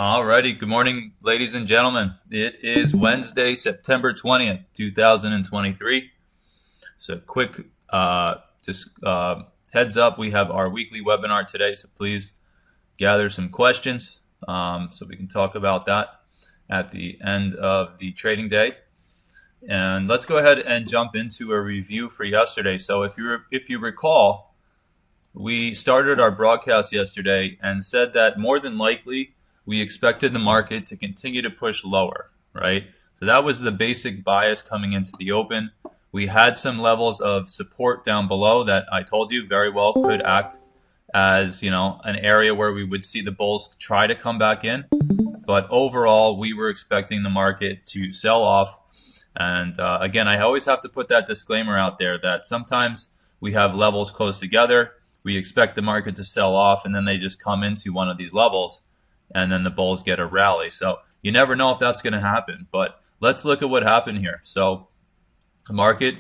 Alrighty, good morning, ladies and gentlemen. It is Wednesday, September 20th, 2023. So quick heads up, we have our weekly webinar today, so please gather some questions so we can talk about that at the end of the trading day. And let's go ahead and jump into a review for yesterday. So if you recall, we started our broadcast yesterday and said that more than likely we expected the market to continue to push lower, right? So that was the basic bias coming into the open. We had some levels of support down below that I told you very well could act as, an area where we would see the bulls try to come back in. But overall, we were expecting the market to sell off. And again, I always have to put that disclaimer out there that sometimes we have levels close together. We expect the market to sell off, and then they just come into one of these levels, and then the bulls get a rally. So you never know if that's going to happen. But let's look at what happened here. So the market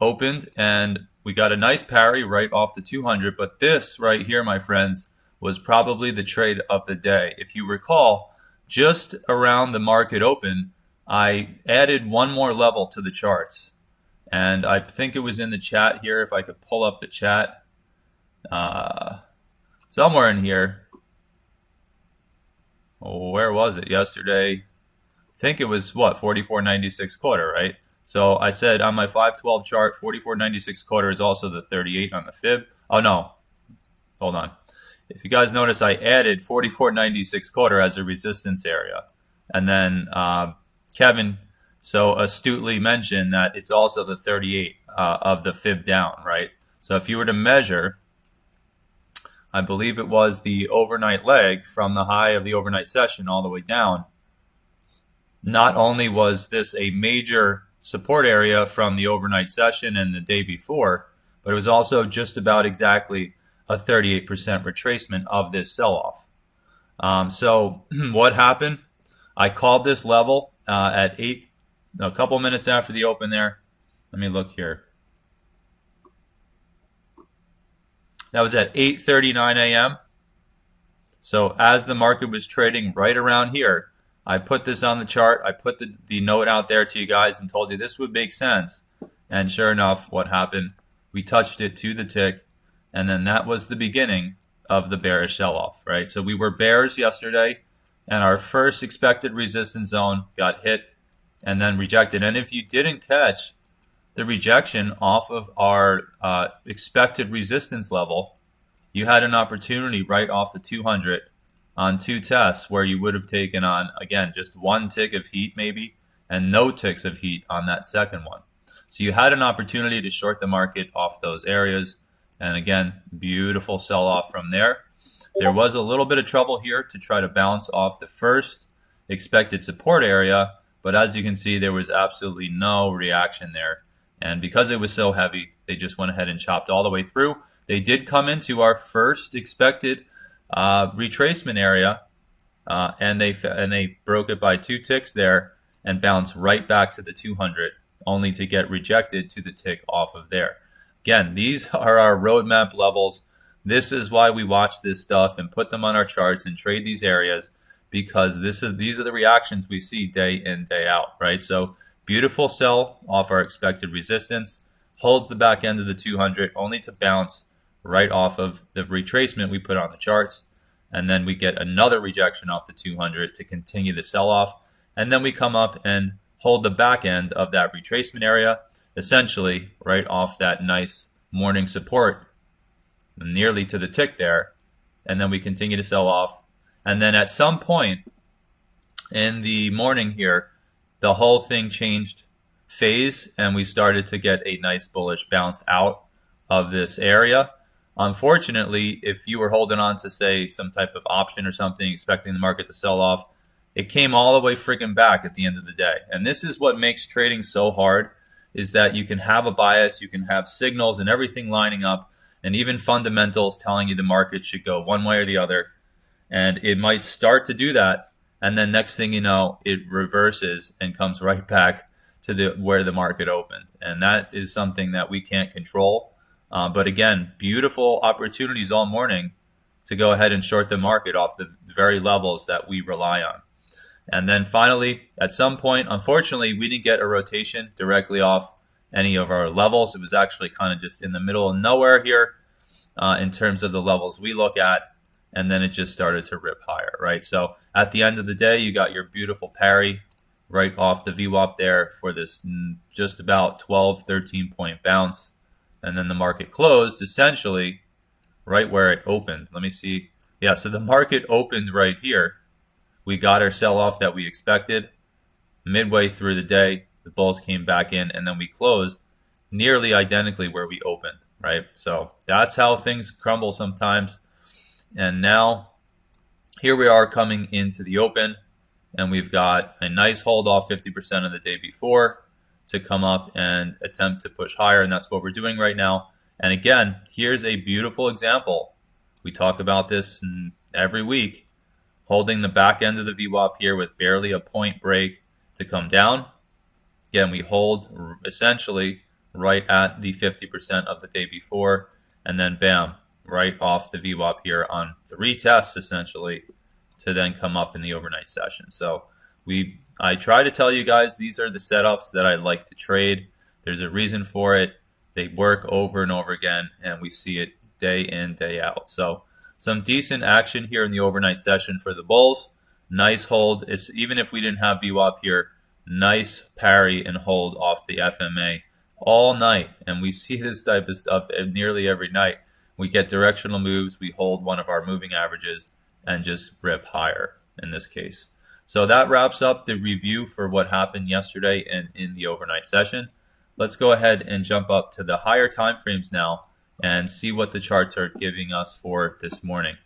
opened, and we got a nice parry right off the 200. But this right here, my friends, was probably the trade of the day. If you recall, just around the market open, I added one more level to the charts. And I think it was in the chat here, if I could pull up the chat. Somewhere in here. Where was it yesterday? I think it was 44.96 quarter, right? So I said on my 512 chart, 44.96 quarter is also the 38 on the fib. Oh no, hold on. If you guys notice, I added 44.96 quarter as a resistance area, and then Kevin so astutely mentioned that it's also the 38 of the fib down, right? So if you were to measure, I believe it was the overnight leg from the high of the overnight session all the way down. Not only was this a major support area from the overnight session and the day before, but it was also just about exactly a 38% retracement of this sell-off. So what happened? I called this level at a couple minutes after the open there. Let me look here. That was at 8:39 a.m. So as the market was trading right around here, I put this on the chart. I put the note out there to you guys and told you this would make sense. And sure enough, what happened? We touched it to the tick, and then that was the beginning of the bearish sell-off, right? So we were bears yesterday, and our first expected resistance zone got hit and then rejected. And if you didn't catch the rejection off of our expected resistance level, you had an opportunity right off the 200 on two tests where you would have taken on, again, just one tick of heat maybe, and no ticks of heat on that second one. So you had an opportunity to short the market off those areas. And again, beautiful sell-off from there. There was a little bit of trouble here to try to bounce off the first expected support area, but as you can see, there was absolutely no reaction there. And because it was so heavy, they just went ahead and chopped all the way through. They did come into our first expected retracement area, and they broke it by two ticks there and bounced right back to the 200, only to get rejected to the tick off of there. Again, these are our roadmap levels. This is why we watch this stuff and put them on our charts and trade these areas, because these are the reactions we see day in, day out, right? So beautiful sell off our expected resistance, holds the back end of the 200 only to bounce right off of the retracement we put on the charts. And then we get another rejection off the 200 to continue the sell off. And then we come up and hold the back end of that retracement area, essentially right off that nice morning support, nearly to the tick there. And then we continue to sell off. And then at some point in the morning here, the whole thing changed phase, and we started to get a nice bullish bounce out of this area. Unfortunately, if you were holding on to, say, some type of option or something, expecting the market to sell off, it came all the way freaking back at the end of the day. And this is what makes trading so hard, is that you can have a bias, you can have signals and everything lining up, and even fundamentals telling you the market should go one way or the other. And it might start to do that, and then next thing you know, it reverses and comes right back to where the market opened. And that is something that we can't control. But again, beautiful opportunities all morning to go ahead and short the market off the very levels that we rely on. And then finally, at some point, unfortunately, we didn't get a rotation directly off any of our levels. It was actually kind of just in the middle of nowhere here in terms of the levels we look at. And then it just started to rip higher, right? So at the end of the day, you got your beautiful parry right off the VWAP there for this just about 12, 13 point bounce. And then the market closed essentially right where it opened. Let me see. Yeah, so the market opened right here. We got our sell-off that we expected. Midway through the day, the bulls came back in, and then we closed nearly identically where we opened, right? So that's how things crumble sometimes. And now here we are coming into the open, and we've got a nice hold off 50% of the day before to come up and attempt to push higher, and that's what we're doing right now. And again, here's a beautiful example. We talk about this every week, holding the back end of the VWAP here with barely a point break to come down. Again, we hold essentially right at the 50% of the day before, and then bam, right off the VWAP here on 3 tests essentially to then come up in the overnight session. So I try to tell you guys these are the setups that I like to trade. There's a reason for it. They work over and over again, and we see it day in, day out. So some decent action here in the overnight session for the bulls. Nice hold. Even if we didn't have VWAP here, nice parry and hold off the FMA all night. And we see this type of stuff nearly every night. We get directional moves. We hold one of our moving averages and just rip higher in this case. So that wraps up the review for what happened yesterday and in the overnight session. Let's go ahead and jump up to the higher time frames now and see what the charts are giving us for this morning.